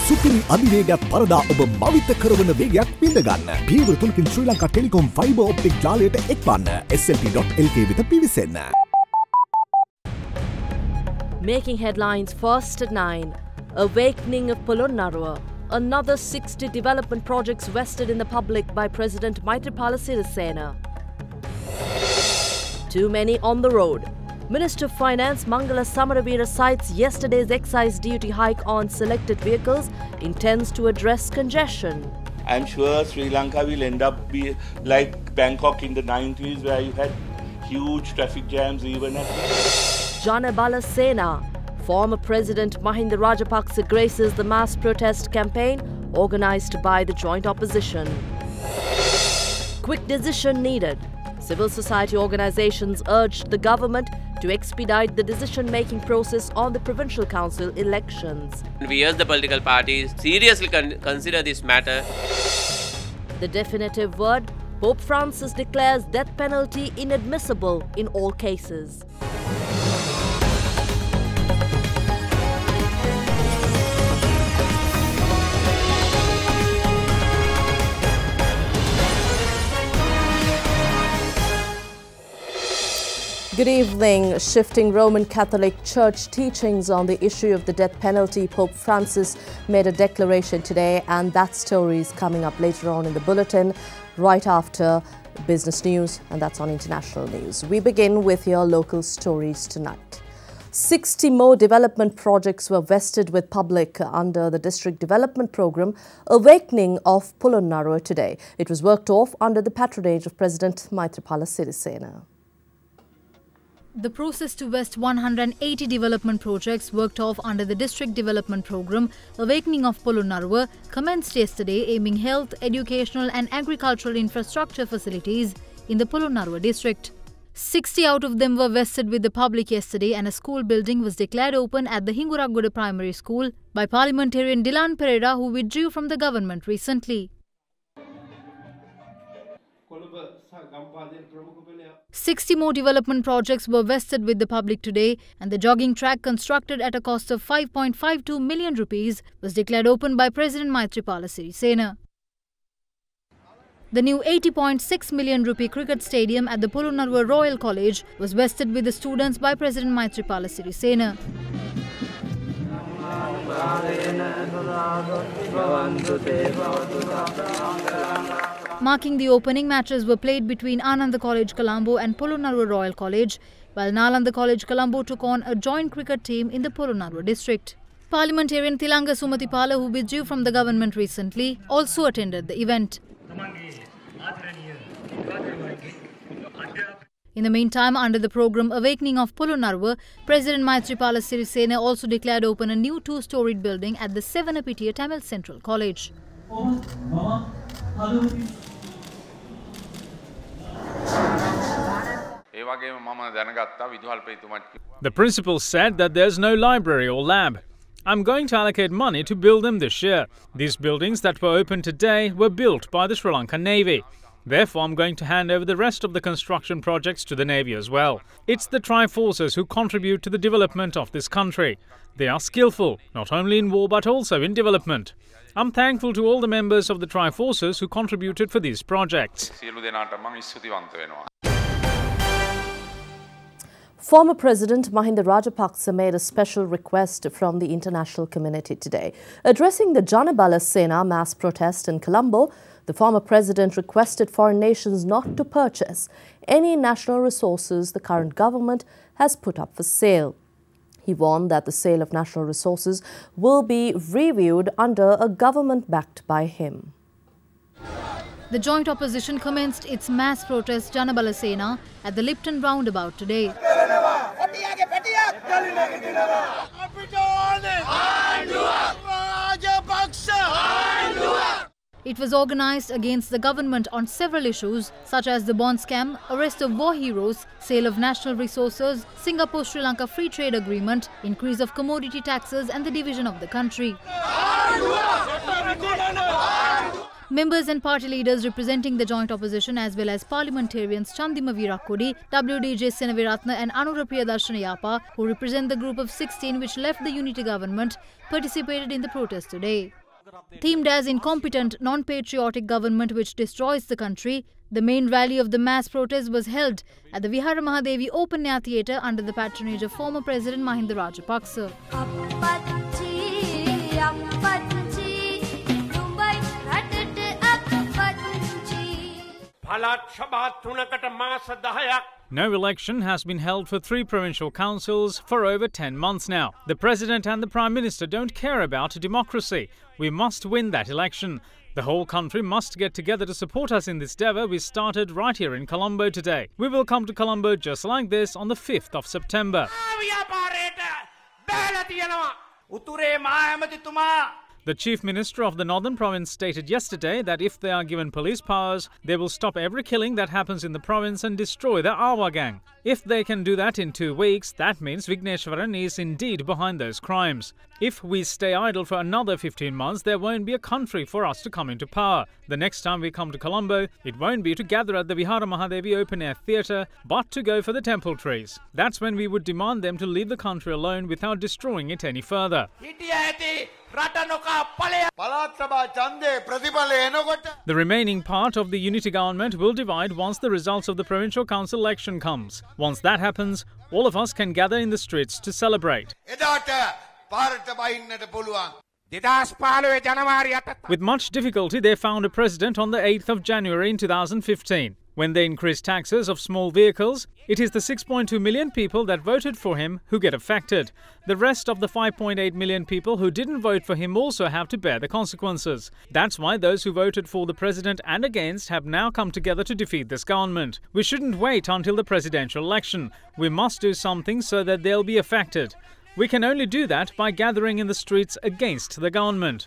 සුපිරි අධිවේගයක් පරදා ඔබ මවිත කරවන වේගයක් විඳ ගන්න. පියවර 3කින් Sri Lanka telecom fibre optic ජාලයට එක්වන්න. slp.lk වෙත පිවිසෙන්න. Making headlines first at 9. Awakening of Polonnaruwa. Another 60 development projects vested in the public by President Maitripala Sirisena. Too many on the road. Minister of Finance Mangala Samaravira cites yesterday's excise duty hike on selected vehicles, intends to address congestion. I'm sure Sri Lanka will end up be like Bangkok in the 90s, where you had huge traffic jams even at Janabala Sena. Former President Mahinda Rajapaksa graces the mass protest campaign organised by the joint opposition. Quick decision needed. Civil society organisations urged the government to expedite the decision-making process on the provincial council elections. We urge the political parties seriously consider this matter. The definitive word, Pope Francis declares death penalty inadmissible in all cases. Good evening. Shifting Roman Catholic Church teachings on the issue of the death penalty, Pope Francis made a declaration today, and that story is coming up later on in the bulletin, right after business news, and that's on international news. We begin with your local stories tonight. 60 more development projects were vested with public under the District Development Programme, Awakening of Polonnaruwa today. It was worked off under the patronage of President Maitripala Sirisena. The process to vest 180 development projects worked off under the District Development Programme, Awakening of Polonnaruwa, commenced yesterday, aiming health, educational and agricultural infrastructure facilities in the Polonnaruwa district. 60 out of them were vested with the public yesterday, and a school building was declared open at the Hinguraguda Primary School by Parliamentarian Dilan Pereira, who withdrew from the government recently. 60 more development projects were vested with the public today, and the jogging track, constructed at a cost of 5.52 million rupees, was declared open by President Maitripala Sirisena. The new 80.6 million rupee cricket stadium at the Polonnaruwa Royal College was vested with the students by President Maitripala Sirisena. Marking the opening, matches were played between Ananda College Colombo and Polonnaruwa Royal College, while Nalanda College Colombo took on a joint cricket team in the Polonnaruwa district. Parliamentarian Tilanga Sumatipala, who withdrew from the government recently, also attended the event. In the meantime, under the programme Awakening of Polonnaruwa, President Maitripala Sirisena also declared open a new two-storied building at the Sevanapitiya Tamil Central College. The principal said that there's no library or lab. I'm going to allocate money to build them this year. These buildings that were opened today were built by the Sri Lankan Navy. Therefore, I'm going to hand over the rest of the construction projects to the Navy as well. It's the Tri-Forces who contribute to the development of this country. They are skillful, not only in war but also in development. I'm thankful to all the members of the Tri-Forces who contributed for these projects. Former President Mahinda Rajapaksa made a special request from the international community today. Addressing the Janabala Sena mass protest in Colombo, the former president requested foreign nations not to purchase any national resources the current government has put up for sale. He warned that the sale of national resources will be reviewed under a government backed by him. The joint opposition commenced its mass protest Janabala Sena at the Lipton roundabout today. It was organised against the government on several issues such as the bond scam, arrest of war heroes, sale of national resources, Singapore-Sri Lanka Free Trade Agreement, increase of commodity taxes and the division of the country. Members and party leaders representing the joint opposition as well as parliamentarians Chandima Virakodi, WDJ Senaviratna and Anura Priyadarshana, who represent the group of 16 which left the unity government, participated in the protest today. Themed as incompetent, non-patriotic government which destroys the country, the main rally of the mass protest was held at the Vihara Mahadevi Open Air Theatre under the patronage of former President Mahinda Rajapaksa. No election has been held for 3 provincial councils for over 10 months now. The President and the Prime Minister don't care about democracy. We must win that election. The whole country must get together to support us in this endeavour we started right here in Colombo today. We will come to Colombo just like this on the 5th of September. The Chief Minister of the Northern Province stated yesterday that if they are given police powers, they will stop every killing that happens in the province and destroy the Awa gang. If they can do that in 2 weeks, that means Vigneshwaran is indeed behind those crimes. If we stay idle for another 15 months, there won't be a country for us to come into power. The next time we come to Colombo, it won't be to gather at the Vihara Mahadevi Open Air Theatre, but to go for the temple trees. That's when we would demand them to leave the country alone without destroying it any further. The remaining part of the unity government will divide once the results of the provincial council election comes. Once that happens, all of us can gather in the streets to celebrate. With much difficulty, they found a president on the 8th of January in 2015. When they increased taxes of small vehicles, it is the 6.2 million people that voted for him who get affected. The rest of the 5.8 million people who didn't vote for him also have to bear the consequences. That's why those who voted for the president and against have now come together to defeat this government. We shouldn't wait until the presidential election. We must do something so that they'll be affected. We can only do that by gathering in the streets against the government.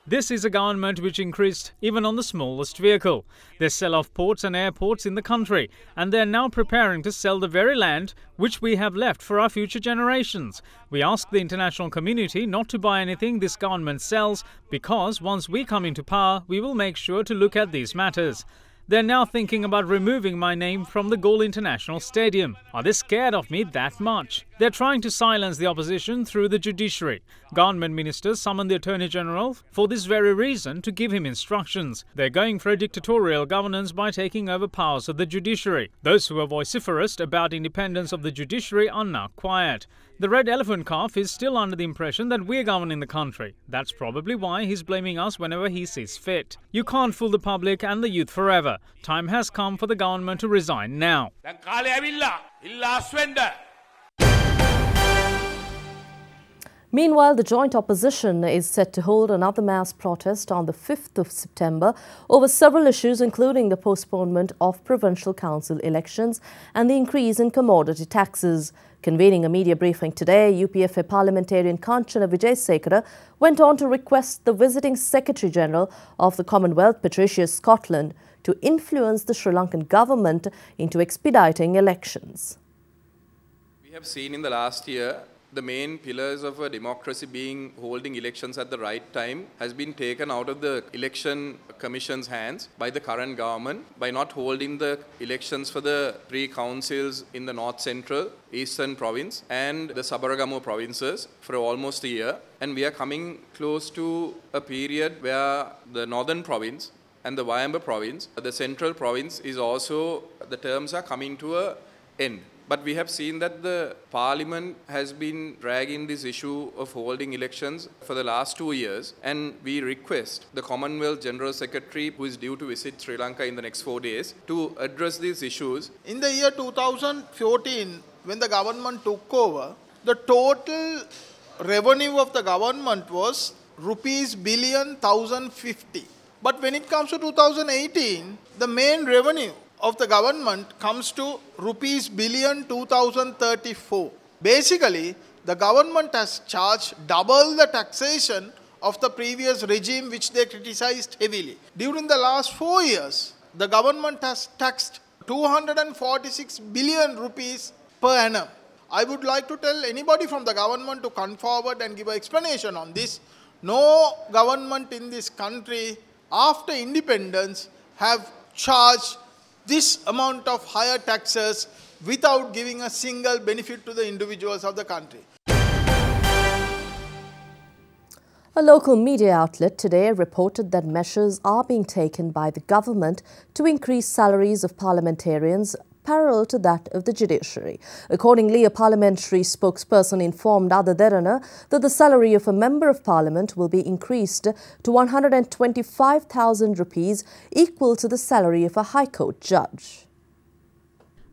This is a government which increased even on the smallest vehicle. They sell off ports and airports in the country, and they're now preparing to sell the very land which we have left for our future generations. We ask the international community not to buy anything this government sells, because once we come into power, we will make sure to look at these matters. They're now thinking about removing my name from the Galle International Stadium. Are they scared of me that much? They're trying to silence the opposition through the judiciary. Government ministers summoned the Attorney General for this very reason to give him instructions. They're going for a dictatorial governance by taking over powers of the judiciary. Those who are vociferous about independence of the judiciary are now quiet. The red elephant calf is still under the impression that we're governing the country. That's probably why he's blaming us whenever he sees fit. You can't fool the public and the youth forever. Time has come for the government to resign now. Meanwhile, the joint opposition is set to hold another mass protest on the 5th of September over several issues, including the postponement of provincial council elections and the increase in commodity taxes. Convening a media briefing today, UPFA parliamentarian Kanchana Vijaysekara went on to request the visiting Secretary-General of the Commonwealth, Patricia Scotland, to influence the Sri Lankan government into expediting elections. We have seen in the last year the main pillars of a democracy being holding elections at the right time has been taken out of the election commission's hands by the current government by not holding the elections for the 3 councils in the North Central, Eastern Province and the Sabaragamuwa provinces for almost a year. And we are coming close to a period where the Northern Province and the Wayamba Province, the Central Province is also, the terms are coming to an end. But we have seen that the Parliament has been dragging this issue of holding elections for the last 2 years, and we request the Commonwealth General Secretary, who is due to visit Sri Lanka in the next 4 days, to address these issues. In the year 2014, when the government took over, the total revenue of the government was ₹1,050,000,050. But when it comes to 2018, the main revenue of the government comes to ₹1,000,000,2034. Basically, the government has charged double the taxation of the previous regime, which they criticized heavily. During the last 4 years, the government has taxed ₹246 billion per annum. I would like to tell anybody from the government to come forward and give an explanation on this. No government in this country after independence have charged this amount of higher taxes without giving a single benefit to the individuals of the country. A local media outlet today reported that measures are being taken by the government to increase salaries of parliamentarians parallel to that of the judiciary. Accordingly, a parliamentary spokesperson informed Derana that the salary of a member of parliament will be increased to 125,000 rupees, equal to the salary of a High Court judge.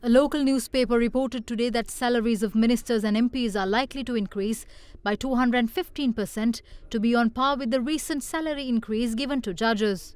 A local newspaper reported today that salaries of ministers and MPs are likely to increase by 215% to be on par with the recent salary increase given to judges.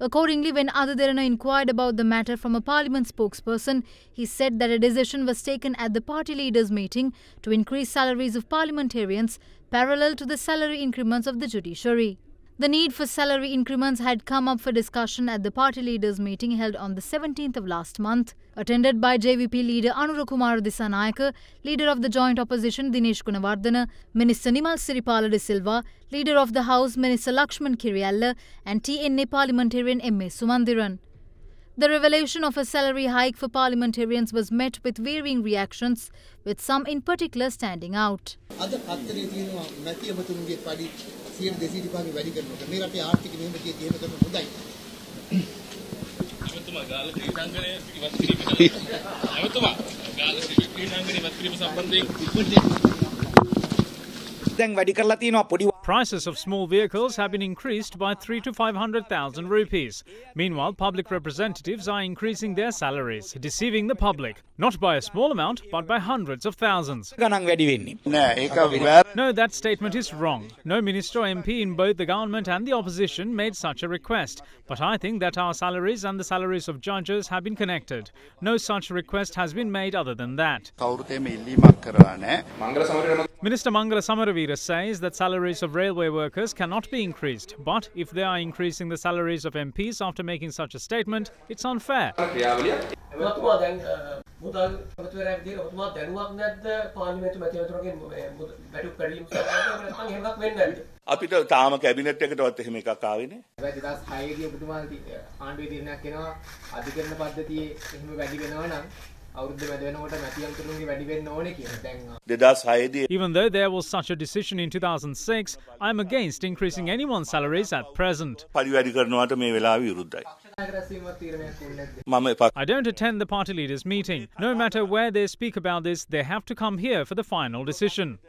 Accordingly, when Derana inquired about the matter from a parliament spokesperson, he said that a decision was taken at the party leaders' meeting to increase salaries of parliamentarians parallel to the salary increments of the judiciary. The need for salary increments had come up for discussion at the party leaders' meeting held on the 17th of last month. Attended by JVP leader Anurakumara Dissanayaka, leader of the joint opposition Dinesh Gunawardena, Minister Nimal Siripala de Silva, leader of the House Minister Lakshman Kiriyalla and TNA parliamentarian M.A. Sumandiran. The revelation of a salary hike for parliamentarians was met with varying reactions, with some in particular standing out. Prices of small vehicles have been increased by 300,000 to 500,000 rupees. Meanwhile, public representatives are increasing their salaries, deceiving the public, not by a small amount, but by hundreds of thousands. No, that statement is wrong. No minister or MP in both the government and the opposition made such a request. But I think that our salaries and the salaries of judges have been connected. No such request has been made other than that. Minister Mangala Samaravira says that salaries of railway workers cannot be increased, but if they are increasing the salaries of MPs after making such a statement, it's unfair. අපිට තාම cabinet එකටවත් එහෙම එකක් ආවේ නෑ. 2006 දී ඔබතුමා ආණ්ඩුවේ තීරණයක් එනවා අධිකරණ පද්ධතියේ එහෙම වැඩි වෙනවා නම් Even though there was such a decision in 2006, I am against increasing anyone's salaries at present. I don't attend the party leaders' meeting. No matter where they speak about this, they have to come here for the final decision.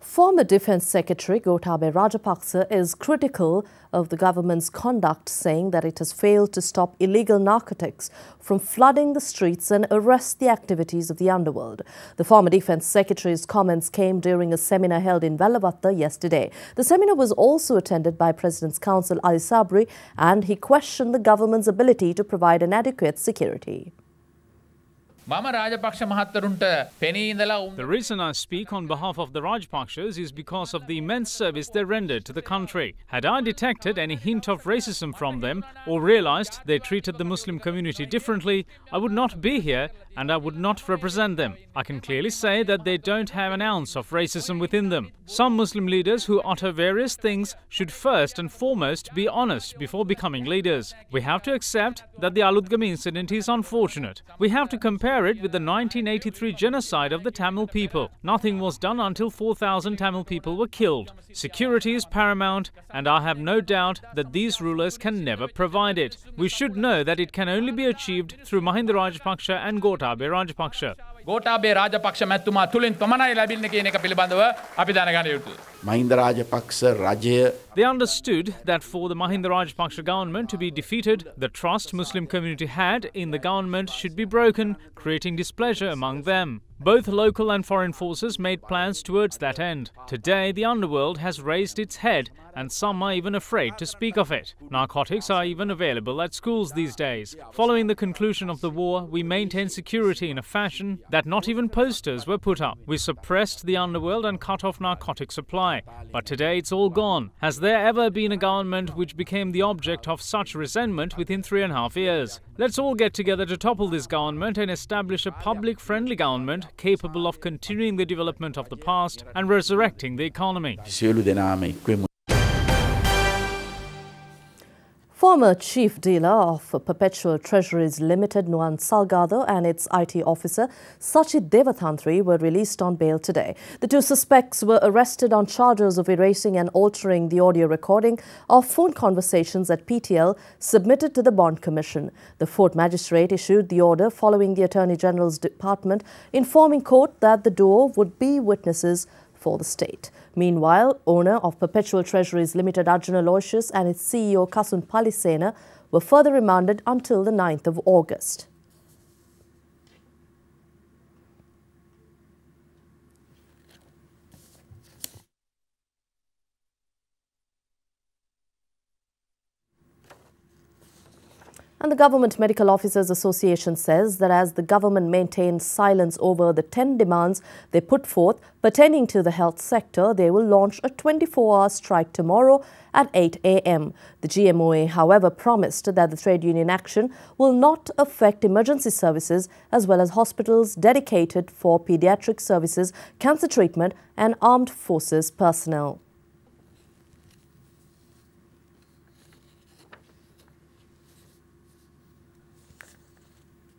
Former Defence Secretary Gotabaya Rajapaksa is critical of the government's conduct, saying that it has failed to stop illegal narcotics from flooding the streets and arrest the activities of the underworld. The former Defence Secretary's comments came during a seminar held in Velavatta yesterday. The seminar was also attended by President's Counsel Ali Sabri, and he questioned the government's ability to provide an adequate security. The reason I speak on behalf of the Rajapakshas is because of the immense service they rendered to the country. Had I detected any hint of racism from them or realized they treated the Muslim community differently, I would not be here and I would not represent them. I can clearly say that they don't have an ounce of racism within them. Some Muslim leaders who utter various things should first and foremost be honest before becoming leaders. We have to accept that the Aludgam incident is unfortunate. We have to compare it with the 1983 genocide of the Tamil people. Nothing was done until 4,000 Tamil people were killed. Security is paramount, and I have no doubt that these rulers can never provide it. We should know that it can only be achieved through Mahinda Rajapaksa and Gotabaya Rajapaksa. Gotabaya Rajapaksa මැතිතුමා තුලින් පමණයි ලැබෙන්නේ කියන එක පිළිබඳව අපි දැනගන්න යුතුයි. Mahinda Rajapaksa රජය They understood that for the Mahinda Rajapaksa government to be defeated, the trust Muslim community had in the government should be broken, creating displeasure among them. Both local and foreign forces made plans towards that end. Today, the underworld has raised its head, and some are even afraid to speak of it. Narcotics are even available at schools these days. Following the conclusion of the war, we maintained security in a fashion that not even posters were put up. We suppressed the underworld and cut off narcotic supply. But today it's all gone. Has there ever been a government which became the object of such resentment within 3.5 years? Let's all get together to topple this government and establish a public-friendly government capable of continuing the development of the past and resurrecting the economy. Former chief dealer of Perpetual Treasuries Limited, Nuan Salgado, and its IT officer, Sachit Devathantri, were released on bail today. The two suspects were arrested on charges of erasing and altering the audio recording of phone conversations at PTL submitted to the Bond Commission. The Fourth Magistrate issued the order following the Attorney General's Department informing court that the duo would be witnesses for the state. Meanwhile, owner of Perpetual Treasuries Limited Arjuna Aloysius and its CEO Kasun Palisena were further remanded until the 9th of August. And the Government Medical Officers Association says that as the government maintains silence over the 10 demands they put forth pertaining to the health sector, they will launch a 24-hour strike tomorrow at 8 a.m. The GMOA, however, promised that the trade union action will not affect emergency services as well as hospitals dedicated for pediatric services, cancer treatment and armed forces personnel.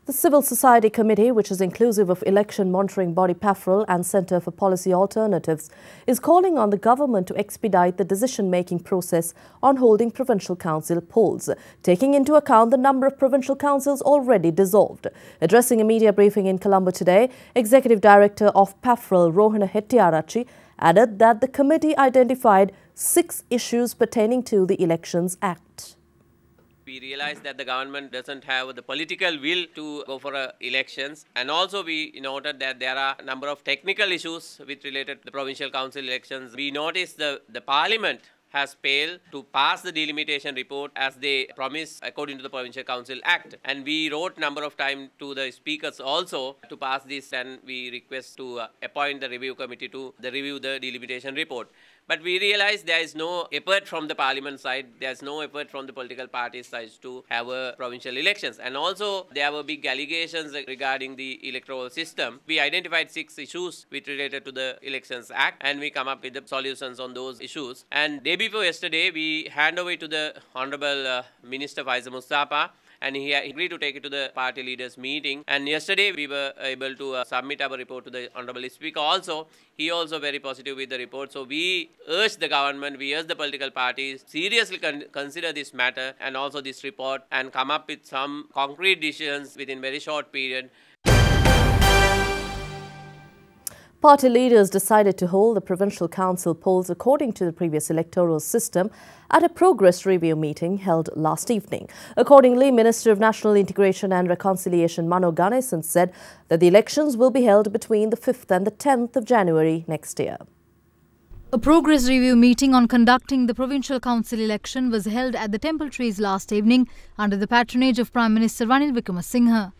The Civil Society Committee, which is inclusive of election monitoring body PAFREL and Centre for Policy Alternatives, is calling on the government to expedite the decision-making process on holding provincial council polls, taking into account the number of provincial councils already dissolved. Addressing a media briefing in Colombo today, Executive Director of PAFREL, Rohana Hettiarachchi, added that the committee identified 6 issues pertaining to the Elections Act. We realized that the government doesn't have the political will to go for elections, and also we noted that there are a number of technical issues with related to the provincial council elections. We noticed the parliament has failed to pass the delimitation report as they promised according to the Provincial Council Act. And we wrote number of times to the speakers also to pass this, and we request to appoint the review committee to review the delimitation report. But we realized there is no effort from the parliament side, there is no effort from the political parties side to have provincial elections. And also there were big allegations regarding the electoral system. We identified 6 issues which related to the Elections Act, and we come up with the solutions on those issues. And day before yesterday, we hand over to the Honorable Minister Faisal Mustafa, and he agreed to take it to the party leaders meeting. And yesterday we were able to submit our report to the Honorable Speaker also. He also very positive with the report. So we urge the government, we urge the political parties seriously consider this matter and also this report and come up with some concrete decisions within very short period. Party leaders decided to hold the provincial council polls according to the previous electoral system at a progress review meeting held last evening. Accordingly, Minister of National Integration and Reconciliation Mano Ganesan said that the elections will be held between the 5th and the 10th of January next year. A progress review meeting on conducting the provincial council election was held at the Temple Trees last evening under the patronage of Prime Minister Ranil Wickremesinghe.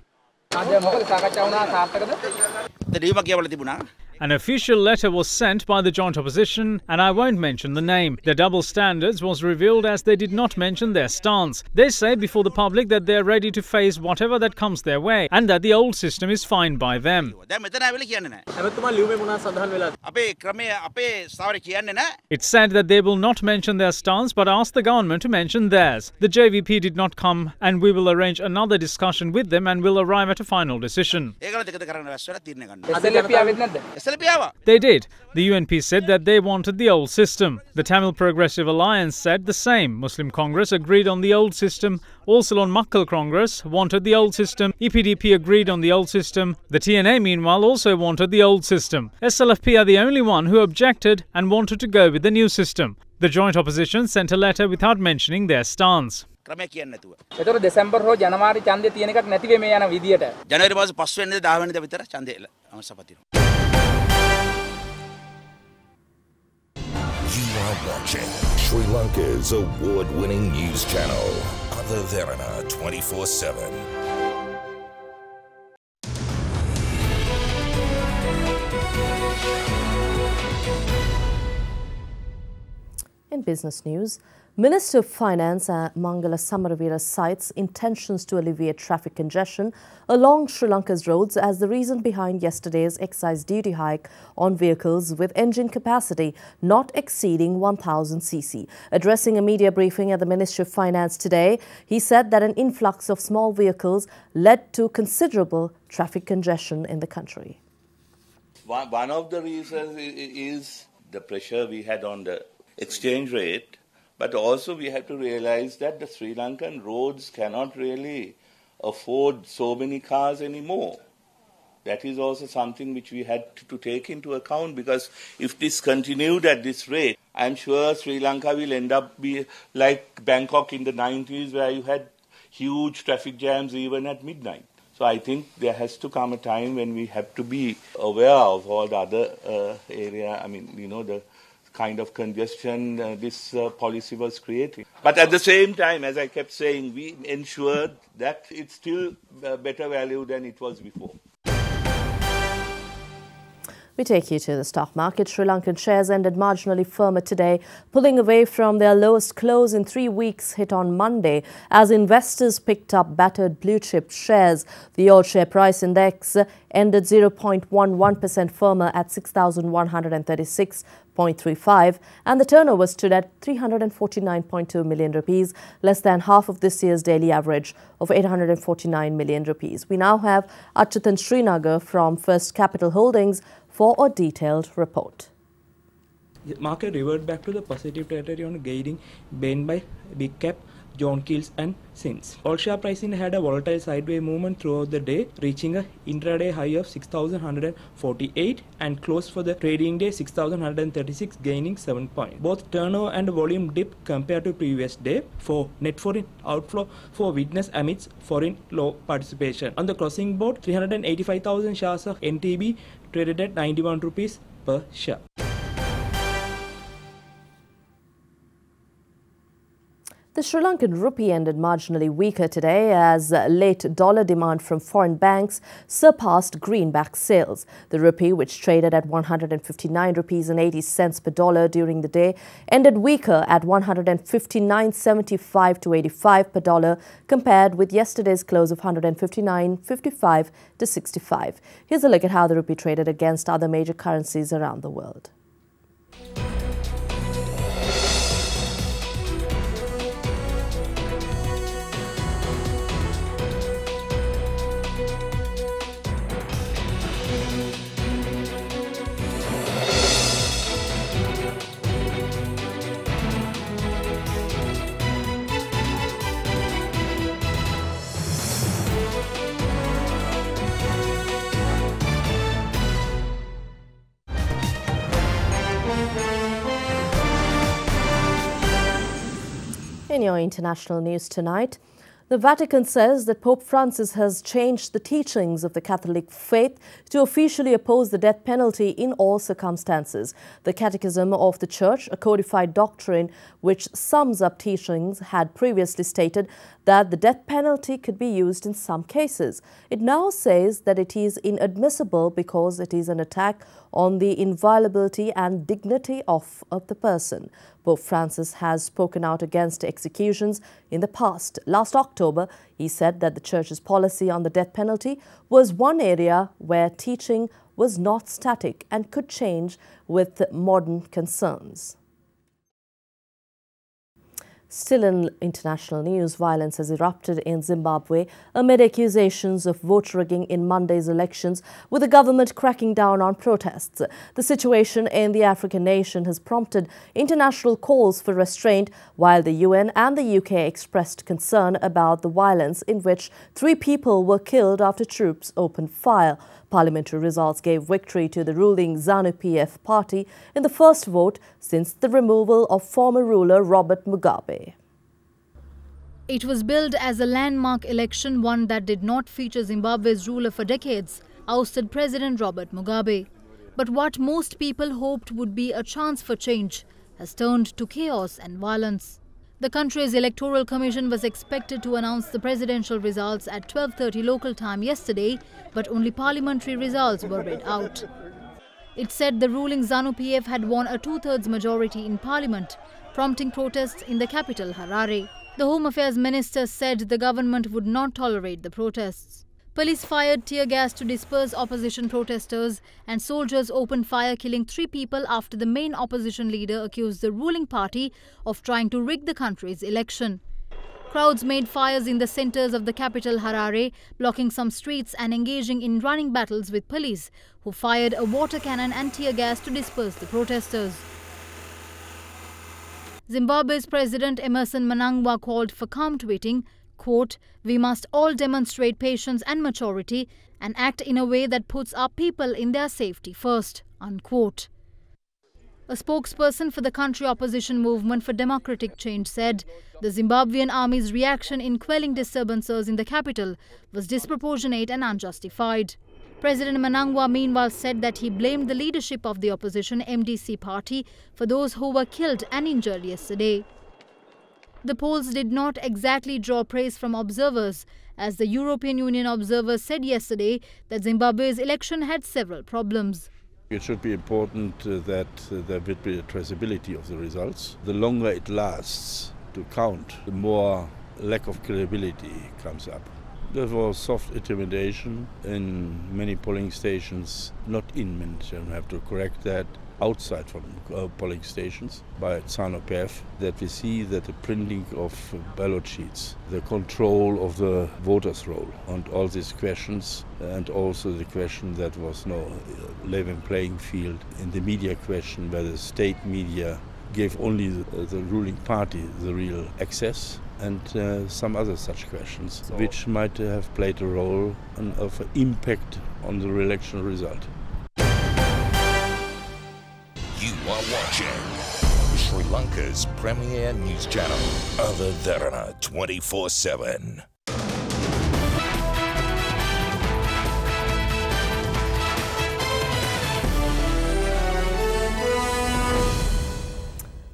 An official letter was sent by the joint opposition, and I won't mention the name. Their double standards was revealed as they did not mention their stance. They say before the public that they're ready to face whatever that comes their way and that the old system is fine by them. It's said that they will not mention their stance but ask the government to mention theirs. The JVP did not come, and we will arrange another discussion with them and will arrive at a final decision. They did. The UNP said that they wanted the old system. The Tamil Progressive Alliance said the same. Muslim Congress agreed on the old system. All Ceylon Makkal Congress wanted the old system. EPDP agreed on the old system. The TNA, meanwhile, also wanted the old system. SLFP are the only one who objected and wanted to go with the new system. The joint opposition sent a letter without mentioning their stance. ක්‍රමය කියන්නේ නැතුව. ඒතර දෙසැම්බර් හෝ ජනවාරි ඡන්දේ තියෙන එකක් නැති වෙ මේ යන විදියට. ජනවාරි මාසේ 5 වෙනිදා 10 වෙනිදා විතර ඡන්දේ සපතිනවා. You are watching Sri Lanka's award-winning news channel, Derana 24/7. In business news, Minister of Finance Mangala Samaravira cites intentions to alleviate traffic congestion along Sri Lanka's roads as the reason behind yesterday's excise duty hike on vehicles with engine capacity not exceeding 1000 cc. Addressing a media briefing at the Ministry of Finance today, he said that an influx of small vehicles led to considerable traffic congestion in the country. One of the reasons is the pressure we had on the exchange rate, but also we have to realize that the Sri Lankan roads cannot really afford so many cars anymore. That is also something which we had to take into account, because if this continued at this rate, I'm sure Sri Lanka will end up be like Bangkok in the 90s, where you had huge traffic jams even at midnight. So I think there has to come a time when we have to be aware of all the other area, the kind of congestion this policy was creating. But at the same time, as I kept saying, we ensured that it's still better value than it was before. We take you to the stock market. Sri Lankan shares ended marginally firmer today, pulling away from their lowest close in 3 weeks hit on Monday as investors picked up battered blue-chip shares. The all-share price index ended 0.11% firmer at 6,136.35 and the turnover stood at 349.2 million rupees, less than half of this year's daily average of 849 million rupees. We now have Achyutan Srinagar from First Capital Holdings for a detailed report. The market reverted back to the positive territory on gaining gained by big cap, John Keells and Sins. All share pricing had a volatile sideways movement throughout the day, reaching a intraday high of 6,148 and closed for the trading day 6,136, gaining 7 points. Both turnover and volume dipped compared to previous day. For net foreign outflow for witness amidst foreign low participation. On the closing board, 385,000 shares of NTB traded at 91 rupees per share. The Sri Lankan rupee ended marginally weaker today as late dollar demand from foreign banks surpassed greenback sales. The rupee, which traded at 159 rupees and 80 cents per dollar during the day, ended weaker at 159.75 to 85 per dollar compared with yesterday's close of 159.55 to 65. Here's a look at how the rupee traded against other major currencies around the world. In your international news tonight, the Vatican says that Pope Francis has changed the teachings of the Catholic faith to officially oppose the death penalty in all circumstances. The Catechism of the Church, a codified doctrine which sums up teachings, had previously stated that the death penalty could be used in some cases. It now says that it is inadmissible because it is an attack on the inviolability and dignity of the person. Pope Francis has spoken out against executions in the past. Last October, he said that the Church's policy on the death penalty was one area where teaching was not static and could change with modern concerns. Still in international news, violence has erupted in Zimbabwe amid accusations of vote rigging in Monday's elections, with the government cracking down on protests. The situation in the African nation has prompted international calls for restraint, while the UN and the UK expressed concern about the violence in which 3 people were killed after troops opened fire. Parliamentary results gave victory to the ruling ZANU-PF party in the first vote since the removal of former ruler Robert Mugabe. It was billed as a landmark election, one that did not feature Zimbabwe's ruler for decades, ousted President Robert Mugabe. But what most people hoped would be a chance for change has turned to chaos and violence. The country's Electoral Commission was expected to announce the presidential results at 12:30 local time yesterday, but only parliamentary results were read out. It said the ruling ZANU-PF had won a two-thirds majority in parliament, prompting protests in the capital, Harare. The Home Affairs Minister said the government would not tolerate the protests. Police fired tear gas to disperse opposition protesters, and soldiers opened fire, killing 3 people after the main opposition leader accused the ruling party of trying to rig the country's election. Crowds made fires in the centers of the capital, Harare, blocking some streets and engaging in running battles with police, who fired a water cannon and tear gas to disperse the protesters. Zimbabwe's President Emmerson Mnangagwa called for calm, tweeting, quote, "We must all demonstrate patience and maturity and act in a way that puts our people in their safety first," unquote. A spokesperson for the country opposition movement for democratic change said the Zimbabwean army's reaction in quelling disturbances in the capital was disproportionate and unjustified. President Mnangagwa meanwhile said that he blamed the leadership of the opposition MDC party for those who were killed and injured yesterday. The polls did not exactly draw praise from observers, as the European Union observers said yesterday that Zimbabwe's election had several problems. It should be important that there will be a traceability of the results. The longer it lasts to count, the more lack of credibility comes up. There was soft intimidation in many polling stations, not in many, I have to correct that, outside from polling stations by ZANU-PF, that we see that the printing of ballot sheets, the control of the voters' roll, and all these questions, and also the question that was no level playing field in the media question, where the state media gave only the ruling party the real access, and some other such questions, which might have played a role of impact on the election result. You are watching Sri Lanka's premier news channel, Derana 24/7.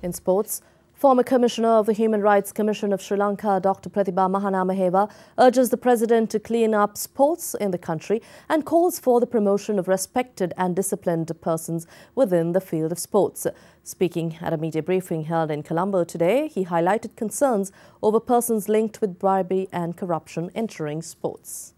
In sports, former Commissioner of the Human Rights Commission of Sri Lanka, Dr. Pratibha Mahanamaheva, urges the President to clean up sports in the country and calls for the promotion of respected and disciplined persons within the field of sports. Speaking at a media briefing held in Colombo today, he highlighted concerns over persons linked with bribery and corruption entering sports.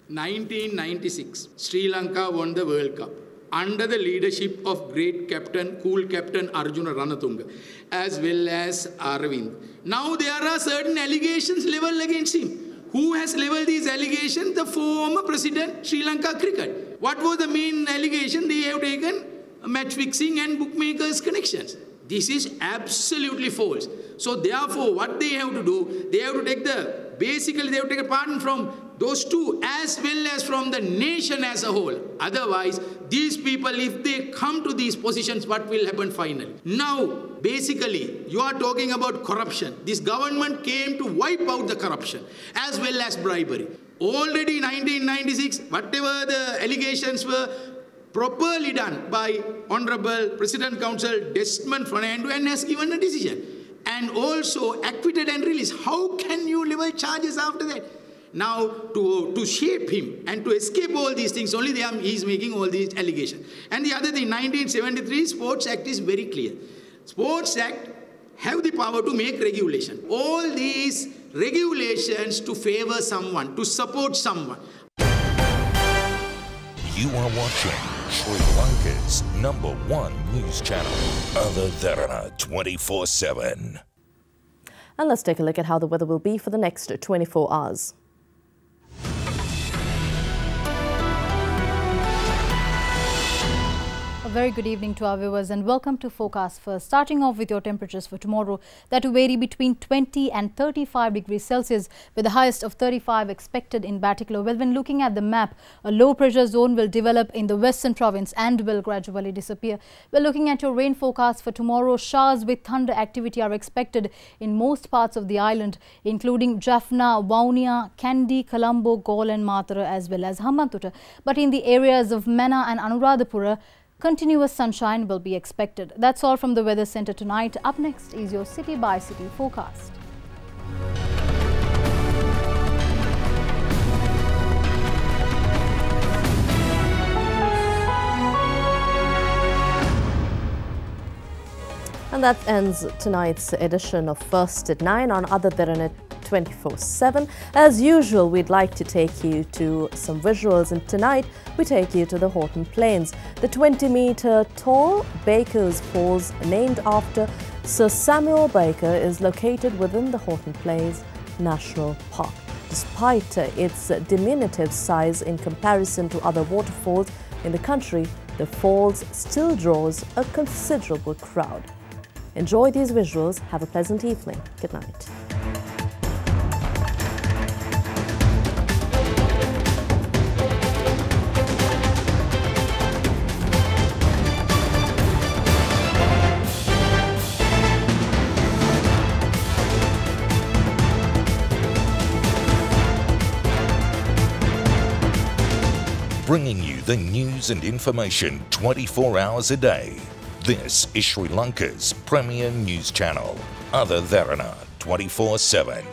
1996, Sri Lanka won the World Cup under the leadership of great captain, cool captain Arjuna Ranatunga, as well as Aravind. Now there are certain allegations leveled against him. Who has leveled these allegations? The former president, Sri Lanka Cricket. What was the main allegation? They have taken match fixing and bookmakers connections. This is absolutely false. So therefore, what they have to do, they have to take basically they have to take a pardon from those two as well as from the nation as a whole. Otherwise, these people, if they come to these positions, what will happen finally? Now, basically, you are talking about corruption. This government came to wipe out the corruption as well as bribery. Already 1996, whatever the allegations were properly done by Honorable President Council Desmond Fernando and has given a decision. And also acquitted and released. How can you level charges after that? Now, to shape him and to escape all these things, only he is making all these allegations. And the other thing, 1973 Sports Act is very clear. Sports Act have the power to make regulation. All these regulations to favor someone, to support someone. You are watching Sri Lanka's #1 news channel, Derana 24/7. And let's take a look at how the weather will be for the next 24 hours. A very good evening to our viewers and welcome to Forecast First. Starting off with your temperatures for tomorrow that will vary between 20 and 35 degrees Celsius with the highest of 35 expected in Batticaloa. Well, when looking at the map, a low pressure zone will develop in the western province and will gradually disappear. Well, looking at your rain forecast for tomorrow, showers with thunder activity are expected in most parts of the island, including Jaffna, Vaunia, Kandy, Colombo, Galle and Matara as well as Hambantota. But in the areas of Mena and Anuradhapura, continuous sunshine will be expected. That's all from the Weather Centre tonight. Up next is your city by city forecast. And that ends tonight's edition of First at 9 on Other Derana 24/7. As usual, we'd like to take you to some visuals, and tonight we take you to the Horton Plains. The 20-meter tall Baker's Falls, named after Sir Samuel Baker, is located within the Horton Plains National Park. Despite its diminutive size in comparison to other waterfalls in the country, the falls still draws a considerable crowd. Enjoy these visuals. Have a pleasant evening. Good night. Bringing you the news and information 24 hours a day. This is Sri Lanka's premier news channel, Other Derana 24/7.